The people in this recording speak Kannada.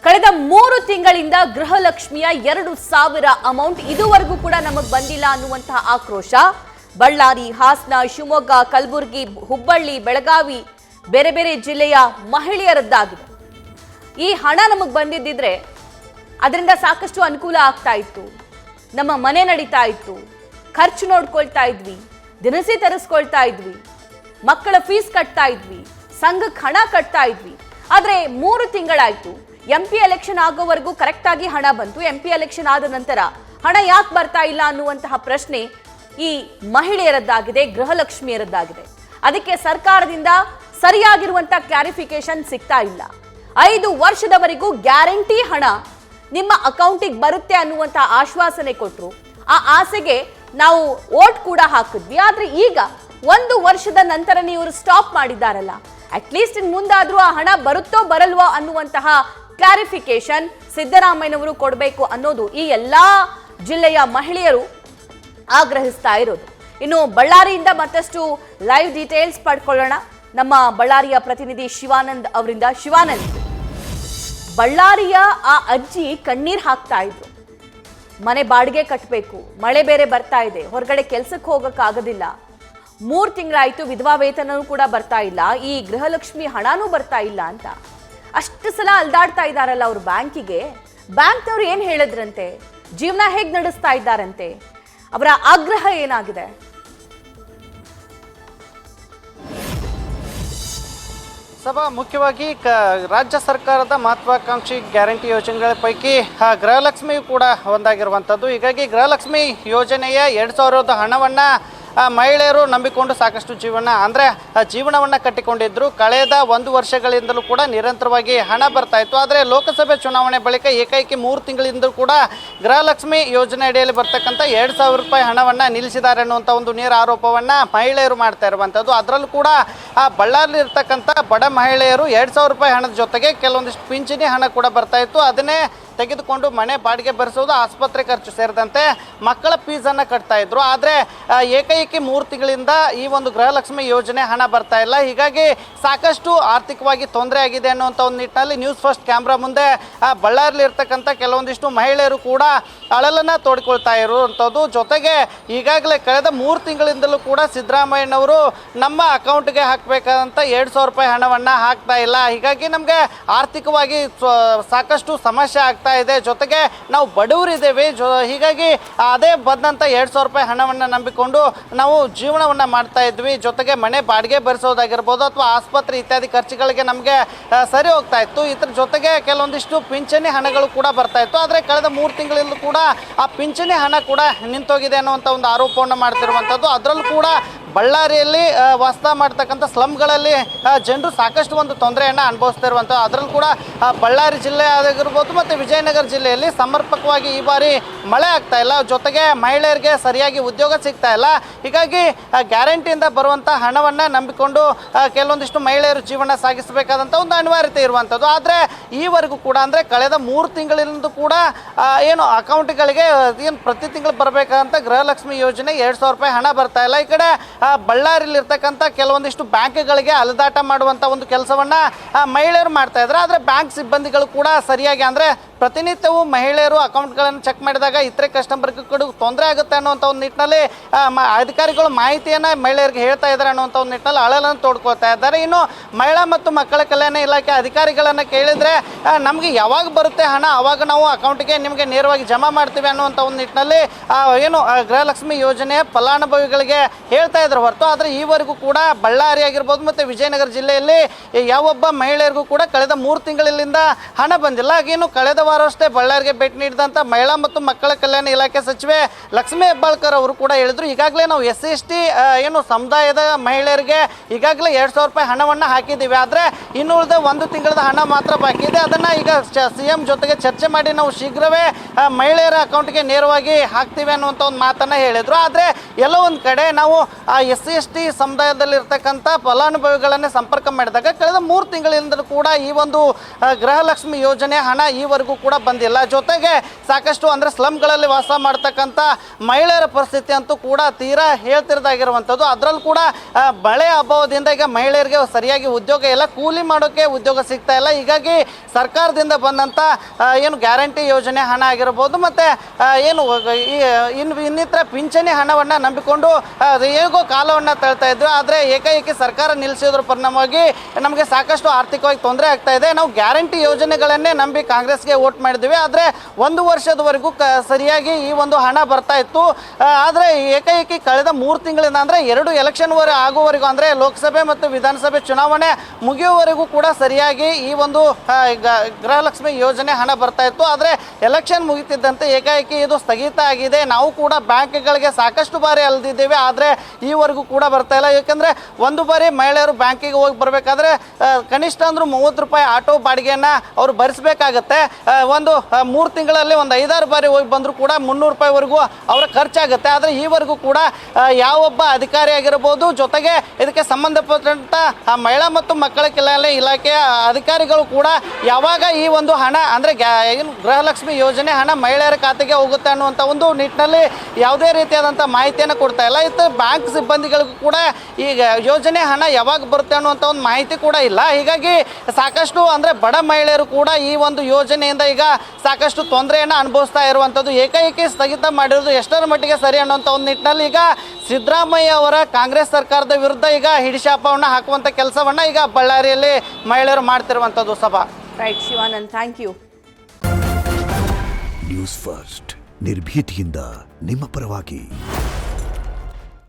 ಕಳೆದ 3 ತಿಂಗಳಿಂದ ಗೃಹಲಕ್ಷ್ಮಿಯ 2,000 ಅಮೌಂಟ್ ಇದುವರೆಗೂ ಕೂಡ ನಮಗೆ ಬಂದಿಲ್ಲ ಅನ್ನುವಂತಹ ಆಕ್ರೋಶ ಬಳ್ಳಾರಿ, ಹಾಸನ, ಶಿವಮೊಗ್ಗ, ಕಲಬುರಗಿ, ಹುಬ್ಬಳ್ಳಿ, ಬೆಳಗಾವಿ ಬೇರೆ ಬೇರೆ ಜಿಲ್ಲೆಯ ಮಹಿಳೆಯರದ್ದಾಗಿದೆ. ಈ ಹಣ ನಮಗೆ ಬಂದಿದ್ದಿದ್ರೆ ಅದರಿಂದ ಸಾಕಷ್ಟು ಅನುಕೂಲ ಆಗ್ತಾ ಇತ್ತು. ನಮ್ಮ ಮನೆ ನಡೀತಾ ಇತ್ತು, ಖರ್ಚು ನೋಡ್ಕೊಳ್ತಾ ಇದ್ವಿ, ದಿನಸಿ ತರಿಸ್ಕೊಳ್ತಾ ಇದ್ವಿ, ಮಕ್ಕಳ ಫೀಸ್ ಕಟ್ತಾ ಇದ್ವಿ, ಸಂಘಕ್ಕೆ ಹಣ ಕಟ್ತಾ ಇದ್ವಿ. ಆದರೆ 3 ತಿಂಗಳಾಯ್ತು. MP ಎಲೆಕ್ಷನ್ ಆಗೋವರೆಗೂ ಕರೆಕ್ಟ್ ಆಗಿ ಹಣ ಬಂತು. MP ಎಲೆಕ್ಷನ್ ಆದ ನಂತರ ಹಣ ಯಾಕೆ ಬರ್ತಾ ಇಲ್ಲ ಅನ್ನುವಂತಹ ಪ್ರಶ್ನೆ ಈ ಮಹಿಳೆಯರದ್ದಾಗಿದೆ, ಗೃಹಲಕ್ಷ್ಮಿಯರದ್ದಾಗಿದೆ. ಅದಕ್ಕೆ ಸರ್ಕಾರದಿಂದ ಸರಿಯಾಗಿರುವಂತಹ ಕ್ಲಾರಿಫಿಕೇಶನ್ ಸಿಗ್ತಾ ಇಲ್ಲ. 5 ವರ್ಷದವರೆಗೂ ಗ್ಯಾರಂಟಿ ಹಣ ನಿಮ್ಮ ಅಕೌಂಟಿಗೆ ಬರುತ್ತೆ ಅನ್ನುವಂತಹ ಆಶ್ವಾಸನೆ ಕೊಟ್ಟರು. ಆ ಆಸೆಗೆ ನಾವು ವೋಟ್ ಕೂಡ ಹಾಕಿದ್ವಿ. ಆದ್ರೆ ಈಗ 1 ವರ್ಷದ ನಂತರ ನೀವು ಸ್ಟಾಪ್ ಮಾಡಿದ್ದಾರಲ್ಲ, ಅಟ್ಲೀಸ್ಟ್ ಇನ್ ಮುಂದಾದ್ರೂ ಆ ಹಣ ಬರುತ್ತೋ ಬರಲ್ವೋ ಅನ್ನುವಂತಹ ಕ್ಲಾರಿಫಿಕೇಶನ್ ಸಿದ್ದರಾಮಯ್ಯನವರು ಕೊಡಬೇಕು ಅನ್ನೋದು ಈ ಎಲ್ಲಾ ಜಿಲ್ಲೆಯ ಮಹಿಳೆಯರು ಆಗ್ರಹಿಸ್ತಾ ಇರೋದು. ಇನ್ನು ಬಳ್ಳಾರಿಯಿಂದ ಮತ್ತಷ್ಟು ಲೈವ್ ಡೀಟೇಲ್ಸ್ ಪಡ್ಕೊಳ್ಳೋಣ ನಮ್ಮ ಬಳ್ಳಾರಿಯ ಪ್ರತಿನಿಧಿ ಶಿವಾನಂದ್ ಅವರಿಂದ. ಶಿವಾನಂದ್, ಬಳ್ಳಾರಿಯ ಆ ಅಜ್ಜಿ ಕಣ್ಣೀರ್ ಹಾಕ್ತಾ ಇದ್ರು. ಮನೆ ಬಾಡಿಗೆ ಕಟ್ಟಬೇಕು, ಮಳೆ ಬೇರೆ ಬರ್ತಾ ಇದೆ, ಹೊರಗಡೆ ಕೆಲ್ಸಕ್ಕೆ ಹೋಗಕ್ಕಾಗೋದಿಲ್ಲ, 3 ತಿಂಗಳಾಯ್ತು, ವಿಧವಾ ವೇತನನೂ ಕೂಡ ಬರ್ತಾ ಇಲ್ಲ, ಈ ಗೃಹಲಕ್ಷ್ಮಿ ಹಣನೂ ಬರ್ತಾ ಇಲ್ಲ ಅಂತ ಅಷ್ಟು ಸಲ ಅಲ್ದಾಡ್ತಾ ಇದ್ದಾರಲ್ಲ ಅವ್ರು ಬ್ಯಾಂಕಿಗೆ. ಬ್ಯಾಂಕ್ನವ್ರು ಏನ್ ಹೇಳಿದ್ರಂತೆ, ಜೀವನ ಹೇಗ್ ನಡೆಸ್ತಾ ಇದ್ದಾರಂತೆ, ಅವರ ಆಗ್ರಹ ಏನಾಗಿದೆ? ಸಭಾ ಮುಖ್ಯವಾಗಿ ರಾಜ್ಯ ಸರ್ಕಾರದ ಮಹತ್ವಾಕಾಂಕ್ಷಿ ಗ್ಯಾರಂಟಿ ಯೋಜನೆಗಳ ಪೈಕಿ ಗೃಹಲಕ್ಷ್ಮಿ ಕೂಡ ಒಂದಾಗಿರುವಂಥದ್ದು. ಹೀಗಾಗಿ ಗೃಹಲಕ್ಷ್ಮಿ ಯೋಜನೆಯ 2,000 ಹಣವನ್ನು ಮಹಿಳೆಯರು ನಂಬಿಕೊಂಡು ಸಾಕಷ್ಟು ಜೀವನವನ್ನು ಕಟ್ಟಿಕೊಂಡಿದ್ದರು. ಕಳೆದ 1 ವರ್ಷಗಳಿಂದಲೂ ಕೂಡ ನಿರಂತರವಾಗಿ ಹಣ ಬರ್ತಾ ಇತ್ತು. ಆದರೆ ಲೋಕಸಭೆ ಚುನಾವಣೆ ಬಳಿಕ ಏಕೈಕಿ 3 ತಿಂಗಳಿಂದ ಕೂಡ ಗೃಹಲಕ್ಷ್ಮಿ ಯೋಜನೆ ಅಡಿಯಲ್ಲಿ ಬರ್ತಕ್ಕಂಥ 2,000 ರೂಪಾಯಿ ಹಣವನ್ನು ನಿಲ್ಲಿಸಿದ್ದಾರೆ ಅನ್ನುವಂಥ ಒಂದು ನೇರ ಆರೋಪವನ್ನು ಮಹಿಳೆಯರು ಮಾಡ್ತಾ ಇರುವಂಥದ್ದು. ಅದರಲ್ಲೂ ಕೂಡ ಬಳ್ಳಾರಿಯಲ್ಲಿ ಇರ್ತಕ್ಕಂಥ ಬಡ ಮಹಿಳೆಯರು 2,000 ರೂಪಾಯಿ ಹಣದ ಜೊತೆಗೆ ಕೆಲವೊಂದಿಷ್ಟು ಪಿಂಚಣಿ ಹಣ ಕೂಡ ಬರ್ತಾ ಇತ್ತು. ಅದನ್ನೇ ತೆಗೆದುಕೊಂಡು ಮನೆ ಬಾಡಿಗೆ ಭರಿಸೋದು, ಆಸ್ಪತ್ರೆ ಖರ್ಚು ಸೇರಿದಂತೆ ಮಕ್ಕಳ ಫೀಸನ್ನು ಕಟ್ತಾ ಇದ್ರು. ಆದರೆ ಏಕೈಕಿ 3 ತಿಂಗಳಿಂದ ಈ ಒಂದು ಗೃಹಲಕ್ಷ್ಮಿ ಯೋಜನೆ ಹಣ ಬರ್ತಾ ಇಲ್ಲ. ಹೀಗಾಗಿ ಸಾಕಷ್ಟು ಆರ್ಥಿಕವಾಗಿ ತೊಂದರೆ ಆಗಿದೆ ಅನ್ನುವಂಥ ಒಂದು ನಿಟ್ಟಿನಲ್ಲಿ ನ್ಯೂಸ್ ಫಸ್ಟ್ ಕ್ಯಾಮ್ರಾ ಮುಂದೆ ಬಳ್ಳಾರಿಯಲ್ಲಿ ಇರ್ತಕ್ಕಂಥ ಕೆಲವೊಂದಿಷ್ಟು ಮಹಿಳೆಯರು ಕೂಡ ಅಳಲನ್ನು ತೋಡಿಕೊಳ್ತಾ ಇರುವಂಥದ್ದು. ಜೊತೆಗೆ ಈಗಾಗಲೇ ಕಳೆದ 3 ತಿಂಗಳಿಂದಲೂ ಕೂಡ ಸಿದ್ದರಾಮಯ್ಯನವರು ನಮ್ಮ ಅಕೌಂಟ್ಗೆ ಹಾಕಬೇಕಾದಂಥ 2,000 ರೂಪಾಯಿ ಹಣವನ್ನು ಹಾಕ್ತಾ ಇಲ್ಲ. ಹೀಗಾಗಿ ನಮಗೆ ಆರ್ಥಿಕವಾಗಿ ಸಾಕಷ್ಟು ಸಮಸ್ಯೆ ಆಗ್ತಾ ಇದೆ. ಜೊತೆಗೆ ನಾವು ಬಡವರಿದ್ದೇವೆ. ಹೀಗಾಗಿ ಅದೇ ಬಂದಂಥ 2,000 ರೂಪಾಯಿ ಹಣವನ್ನು ನಂಬಿಕೊಂಡು ನಾವು ಜೀವನವನ್ನು ಮಾಡ್ತಾ ಇದ್ವಿ. ಜೊತೆಗೆ ಮನೆ ಬಾಡಿಗೆ ಭರಿಸೋದಾಗಿರ್ಬೋದು ಅಥವಾ ಆಸ್ಪತ್ರೆ ಇತ್ಯಾದಿ ಖರ್ಚುಗಳಿಗೆ ನಮಗೆ ಸರಿ ಹೋಗ್ತಾ ಇತ್ತು. ಇದ್ರ ಜೊತೆಗೆ ಕೆಲವೊಂದಿಷ್ಟು ಪಿಂಚಣಿ ಹಣಗಳು ಕೂಡ ಬರ್ತಾ ಇತ್ತು. ಆದರೆ ಕಳೆದ 3 ತಿಂಗಳಿಂದ ಕೂಡ ಆ ಪಿಂಚಣಿ ಹಣ ಕೂಡ ನಿಂತೋಗಿದೆ ಅನ್ನುವಂಥ ಒಂದು ಆರೋಪವನ್ನು ಮಾಡ್ತಿರುವಂಥದ್ದು. ಅದರಲ್ಲೂ ಕೂಡ ಬಳ್ಳಾರಿಯಲ್ಲಿ ವಾಸ ಮಾಡ್ತಕ್ಕಂಥ ಸ್ಲಮ್ಗಳಲ್ಲಿ ಜನರು ಸಾಕಷ್ಟು ಒಂದು ತೊಂದರೆಯನ್ನು ಅನುಭವಿಸ್ತಾ ಇರುವಂಥದ್ದು. ಅದರಲ್ಲೂ ಕೂಡ ಬಳ್ಳಾರಿ ಜಿಲ್ಲೆ ಆಗಿರ್ಬೋದು ಮತ್ತು ವಿಜಯನಗರ ಜಿಲ್ಲೆಯಲ್ಲಿ ಸಮರ್ಪಕವಾಗಿ ಈ ಬಾರಿ ಮಳೆ ಆಗ್ತಾ ಇಲ್ಲ. ಜೊತೆಗೆ ಮಹಿಳೆಯರಿಗೆ ಸರಿಯಾಗಿ ಉದ್ಯೋಗ ಸಿಗ್ತಾ ಇಲ್ಲ. ಹೀಗಾಗಿ ಗ್ಯಾರಂಟಿಯಿಂದ ಬರುವಂಥ ಹಣವನ್ನು ನಂಬಿಕೊಂಡು ಕೆಲವೊಂದಿಷ್ಟು ಮಹಿಳೆಯರು ಜೀವನ ಸಾಗಿಸಬೇಕಾದಂಥ ಒಂದು ಅನಿವಾರ್ಯತೆ ಇರುವಂಥದ್ದು. ಆದರೆ ಈವರೆಗೂ ಕೂಡ ಅಂದರೆ ಕಳೆದ 3 ತಿಂಗಳಿಂದ ಕೂಡ ಏನು ಅಕೌಂಟ್ಗಳಿಗೆ ಏನು ಪ್ರತಿ ತಿಂಗಳು ಬರಬೇಕಾದಂಥ ಗೃಹಲಕ್ಷ್ಮಿ ಯೋಜನೆ 2,000 ರೂಪಾಯಿ ಹಣ ಬರ್ತಾ ಇಲ್ಲ. ಈ ಕಡೆ ಬಳ್ಳಾರಿಯಲ್ಲಿ ಇರ್ತಕ್ಕಂಥ ಕೆಲವೊಂದಿಷ್ಟು ಬ್ಯಾಂಕ್ಗಳಿಗೆ ಅಲದಾಟ ಮಾಡುವಂಥ ಒಂದು ಕೆಲಸವನ್ನು ಮಹಿಳೆಯರು ಮಾಡ್ತಾ ಇದ್ದಾರೆ. ಆದರೆ ಬ್ಯಾಂಕ್ ಸಿಬ್ಬಂದಿಗಳು ಕೂಡ ಸರಿಯಾಗಿ ಅಂದರೆ ಪ್ರತಿನಿತ್ಯವೂ ಮಹಿಳೆಯರು ಅಕೌಂಟ್ಗಳನ್ನು ಚೆಕ್ ಮಾಡಿದಾಗ ಇತರೆ ಕಸ್ಟಮರ್ಗೆ ಕೂಡ ತೊಂದರೆ ಆಗುತ್ತೆ ಅನ್ನುವಂಥ ಒಂದು ನಿಟ್ಟಿನಲ್ಲಿ ಅಧಿಕಾರಿಗಳು ಮಾಹಿತಿಯನ್ನು ಮಹಿಳೆಯರಿಗೆ ಹೇಳ್ತಾ ಇದ್ದಾರೆ ಅನ್ನುವಂಥ ಒಂದು ನಿಟ್ಟಿನಲ್ಲಿ ಅಳಲನ್ನು ತೋಡ್ಕೊಳ್ತಾ ಇದ್ದಾರೆ. ಇನ್ನು ಮಹಿಳಾ ಮತ್ತು ಮಕ್ಕಳ ಕಲ್ಯಾಣ ಇಲಾಖೆ ಅಧಿಕಾರಿಗಳನ್ನು ಕೇಳಿದರೆ ನಮಗೆ ಯಾವಾಗ ಬರುತ್ತೆ ಹಣ ಆವಾಗ ನಾವು ಅಕೌಂಟ್ಗೆ ನಿಮಗೆ ನೇರವಾಗಿ ಜಮಾ ಮಾಡ್ತೀವಿ ಅನ್ನುವಂಥ ಒಂದು ನಿಟ್ಟಿನಲ್ಲಿ ಏನು ಗೃಹಲಕ್ಷ್ಮಿ ಯೋಜನೆಯ ಫಲಾನುಭವಿಗಳಿಗೆ ಹೇಳ್ತಾ ಇದ್ರು ಹೊರತು. ಆದರೆ ಈವರೆಗೂ ಕೂಡ ಬಳ್ಳಾರಿ ಆಗಿರ್ಬೋದು ಮತ್ತು ವಿಜಯನಗರ ಜಿಲ್ಲೆಯಲ್ಲಿ ಯಾವೊಬ್ಬ ಮಹಿಳೆಯರಿಗೂ ಕೂಡ ಕಳೆದ 3 ತಿಂಗಳಿಂದ ಹಣ ಬಂದಿಲ್ಲ. ಇನ್ನು ಕಳೆದ ವಾರವಷ್ಟೇ ಬಳ್ಳಾರಿಗೆ ಭೇಟಿ ನೀಡಿದಂಥ ಮಹಿಳಾ ಮತ್ತು ಮಕ್ಕಳ ಕಲ್ಯಾಣ ಇಲಾಖೆ ಸಚಿವೆ ಲಕ್ಷ್ಮೀ ಹೆಬ್ಬಾಳ್ಕರ್ ಅವರು ಕೂಡ ಹೇಳಿದ್ರು, ಈಗಾಗಲೇ ನಾವು SC/ST ಏನು ಸಮುದಾಯದ ಮಹಿಳೆಯರಿಗೆ ಈಗಾಗಲೇ 2,000 ರೂಪಾಯಿ ಹಣವನ್ನು ಹಾಕಿದ್ದೀವಿ. ಆದರೆ ಇನ್ನು ಉಳಿದ 1 ತಿಂಗಳದ ಹಣ ಮಾತ್ರ ಬಾಕಿ ಇದೆ. ಅದನ್ನು ಈಗ CM ಜೊತೆಗೆ ಚರ್ಚೆ ಮಾಡಿ ನಾವು ಶೀಘ್ರವೇ ಮಹಿಳೆಯರ ಅಕೌಂಟ್ಗೆ ನೇರವಾಗಿ ಹಾಕ್ತೀವಿ ಅನ್ನುವಂಥ ಒಂದು ಮಾತನ್ನು ಹೇಳಿದರು. ಆದರೆ ಎಲ್ಲೋ ಒಂದು ಕಡೆ ನಾವು SC/ST ಸಮುದಾಯದಲ್ಲಿರ್ತಕ್ಕಂಥ ಫಲಾನುಭವಿಗಳನ್ನೇ ಸಂಪರ್ಕ ಮಾಡಿದಾಗ ಕಳೆದ 3 ತಿಂಗಳಿಂದ ಕೂಡ ಈ ಒಂದು ಗೃಹಲಕ್ಷ್ಮಿ ಯೋಜನೆ ಹಣ ಈವರೆಗೂ ಕೂಡ ಬಂದಿಲ್ಲ. ಜೊತೆಗೆ ಸಾಕಷ್ಟು ಅಂದರೆ ಸ್ಲಮ್ಗಳಲ್ಲಿ ವಾಸ ಮಾಡ್ತಕ್ಕಂಥ ಮಹಿಳೆಯರ ಪರಿಸ್ಥಿತಿ ಅಂತೂ ಕೂಡ ತೀರಾ ಹೇಳ್ತಿರೋದಾಗಿರುವಂಥದ್ದು. ಅದರಲ್ಲೂ ಕೂಡ ಮಳೆ ಅಭಾವದಿಂದ ಈಗ ಮಹಿಳೆಯರಿಗೆ ಸರಿಯಾಗಿ ಉದ್ಯೋಗ ಇಲ್ಲ, ಕೂಲಿ ಮಾಡೋಕ್ಕೆ ಉದ್ಯೋಗ ಸಿಗ್ತಾ ಇಲ್ಲ. ಹೀಗಾಗಿ ಸರ್ಕಾರದಿಂದ ಬಂದಂಥ ಏನು ಗ್ಯಾರಂಟಿ ಯೋಜನೆ ಹಣ ಆಗಿರ್ಬೋದು ಮತ್ತು ಏನು ಇನ್ನಿತರ ಪಿಂಚಣಿ ಹಣವನ್ನು ನಂಬಿಕೊಂಡು ಹೇಗೋ ಕಾಲವನ್ನು ತಳ್ತಾ ಇದ್ವಿ. ಆದರೆ ಏಕಾಏಕಿ ಸರ್ಕಾರ ನಿಲ್ಲಿಸೋದ್ರ ಪರಿಣಾಮವಾಗಿ ನಮಗೆ ಸಾಕಷ್ಟು ಆರ್ಥಿಕವಾಗಿ ತೊಂದರೆ ಆಗ್ತಾ ಇದೆ. ನಾವು ಗ್ಯಾರಂಟಿ ಯೋಜನೆಗಳನ್ನೇ ನಂಬಿ ಕಾಂಗ್ರೆಸ್ಗೆ ವೋಟ್ ಮಾಡಿದ್ವಿ, ಆದರೆ 1 ವರ್ಷದವರೆಗೂ ಸರಿಯಾಗಿ ಈ ಒಂದು ಹಣ ಬರ್ತಾ ಇತ್ತು. ಆದರೆ ಏಕಾಏಕಿ ಕಳೆದ 3 ತಿಂಗಳಿಂದ ಅಂದರೆ 2 ಎಲೆಕ್ಷನ್ ಆಗುವವರೆಗೂ ಅಂದರೆ ಲೋಕಸಭೆ ಮತ್ತು ವಿಧಾನಸಭೆ ಚುನಾವಣೆ ಮುಗಿಯುವವರೆಗೂ ಕೂಡ ಸರಿಯಾಗಿ ಈ ಒಂದು ಗೃಹಲಕ್ಷ್ಮಿ ಯೋಜನೆ ಹಣ ಬರ್ತಾ ಇತ್ತು. ಆದರೆ ಎಲೆಕ್ಷನ್ ಮುಗಿತಿದ್ದಂತೆ ಏಕಾಏಕಿ ಇದು ಸ್ಥಗಿತ ಆಗಿದೆ. ನಾವು ಕೂಡ ಬ್ಯಾಂಕ್ಗಳಿಗೆ ಸಾಕಷ್ಟು ಬಾರಿ ಅಲ್ದಿದ್ದೇವೆ, ಆದರೆ ಈವರೆಗೂ ಕೂಡ ಬರ್ತಾ ಇಲ್ಲ. ಯಾಕೆಂದರೆ ಒಂದು ಬಾರಿ ಮಹಿಳೆಯರು ಬ್ಯಾಂಕಿಗೆ ಹೋಗಿ ಬರಬೇಕಾದ್ರೆ ಕನಿಷ್ಠ ಅಂದರೂ 30 ರೂಪಾಯಿ ಆಟೋ ಬಾಡಿಗೆಯನ್ನು ಅವರು ಭರಿಸಬೇಕಾಗತ್ತೆ. ಒಂದು 3 ತಿಂಗಳಲ್ಲಿ ಒಂದು 5-6 ಬಾರಿ ಹೋಗಿ ಬಂದರೂ ಕೂಡ 300 ರೂಪಾಯಿವರೆಗೂ ಅವರ ಖರ್ಚಾಗುತ್ತೆ. ಆದರೆ ಈವರೆಗೂ ಕೂಡ ಯಾವೊಬ್ಬ ಅಧಿಕಾರಿ ಆಗಿರ್ಬೋದು, ಜೊತೆಗೆ ಇದಕ್ಕೆ ಸಂಬಂಧಪಟ್ಟಂಥ ಮಹಿಳಾ ಮತ್ತು ಮಕ್ಕಳ ಕಲ್ಯಾಣ ಇಲಾಖೆಯ ಅಧಿಕಾರಿಗಳು ಕೂಡ ಯಾವಾಗ ಈ ಒಂದು ಹಣ ಅಂದರೆ ಏನು ಗೃಹಲಕ್ಷ್ಮಿ ಯೋಜನೆ ಹಣ ಮಹಿಳೆಯರ ಖಾತೆಗೆ ಹೋಗುತ್ತೆ ಅನ್ನುವಂಥ ಒಂದು ನಿಟ್ಟಿನಲ್ಲಿ ಯಾವುದೇ ರೀತಿಯಾದಂಥ ಮಾಹಿತಿಯನ್ನು ಕೊಡ್ತಾ ಇಲ್ಲ. ಇತ್ತು ಬ್ಯಾಂಕ್ ಸಿಬ್ಬಂದಿಗಳಿಗೂ ಕೂಡ ಈಗ ಯೋಜನೆ ಹಣ ಯಾವಾಗ ಬರುತ್ತೆ ಅನ್ನುವಂಥ ಒಂದು ಮಾಹಿತಿ ಕೂಡ ಇಲ್ಲ. ಹೀಗಾಗಿ ಸಾಕಷ್ಟು ಅಂದರೆ ಬಡ ಮಹಿಳೆಯರು ಕೂಡ ಈ ಒಂದು ಯೋಜನೆಯಿಂದ ಈಗ ಸಾಕಷ್ಟು ತೊಂದರೆಯನ್ನು ಅನುಭವಿಸ್ತಾ ಇರುವಂಥದ್ದು. ಏಕಾಏಕಿ ಸ್ಥಗಿತ ಮಾಡಿರೋದು ಎಷ್ಟರ ಮಟ್ಟಿಗೆ ಸರಿ ಅನ್ನುವಂಥ ಒಂದು ನಿಟ್ಟಿನಲ್ಲಿ ಈಗ ಸಿದ್ದರಾಮಯ್ಯ ಅವರ ಕಾಂಗ್ರೆಸ್ ಸರ್ಕಾರದ ವಿರುದ್ಧ ಈಗ ಹಿಡಿಶಾಪವನ್ನು ಹಾಕುವಂಥ ಕೆಲಸವನ್ನು ಈಗ ಬಳ್ಳಾರಿಯಲ್ಲಿ ಮಹಿಳೆಯರು ಮಾಡ್ತಿರುವಂಥದ್ದು. ಸಭಾ right Shivanand, thank you. News first ನಿರ್ಭೀತಿಯಿಂದ ನಿಮ್ಮ ಪರವಾಗಿ.